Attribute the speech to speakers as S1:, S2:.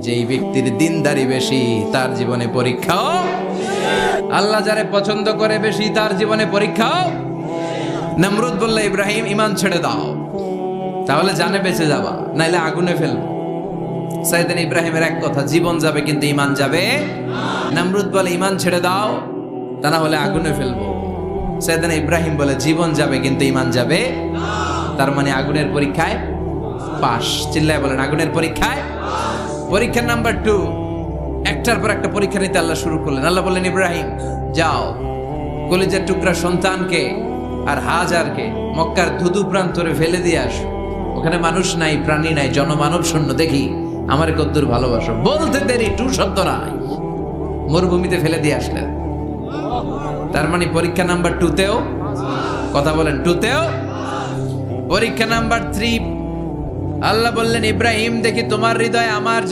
S1: যেই ব্যক্তির দিনদারি বেশি তার জীবনে পরীক্ষাও, আল্লাহ যারে পছন্দ করে বেশি তার জীবনে পরীক্ষাও। নমরুদ বলল, ইব্রাহিম ঈমান ছেড়ে দাও, তাহলে জানে বেঁচে যাবা, নাইলে আগুনে ফেলবো। সাইয়েদনা ইব্রাহিমের এক কথা, জীবন যাবে কিন্তু ঈমান যাবে। নমরুদ বলে, ঈমান ছেড়ে দাও, তা না হলে আগুনে ফেলবো। সাইয়েদনা ইব্রাহিম বলে, জীবন যাবে কিন্তু ঈমান যাবে। তার মানে আগুনের পরীক্ষায় পাস। চিল্লায় বলেন, আগুনের পরীক্ষায়। পরীক্ষা নাম্বার 2, একটার পর একটা পরীক্ষা নিতে আল্লাহ শুরু করলেন। আল্লাহ বললেন, ইব্রাহিম যাও, কলিজার টুকরা সন্তানকে আর হাজারকে মক্কার ধুধু প্রান্তরে ফেলে দিয়ে আসো। ওখানে মানুষ নাই, প্রাণী নাই, জনমানব শূন্য, দেখি আমার কদ্দুর ভালোবাসো। বলতে দেরি, 2 শব্দ নাই, মরুভূমিতে ফেলে দিয়ে আসলেন। তার মানে পরীক্ষা নাম্বার 2তেও, কথা বলেন, 2তেও। পরীক্ষা নাম্বার 3, আল্লাহ বললেন, ইব্রাহিম দেখি তোমার হৃদয় আমার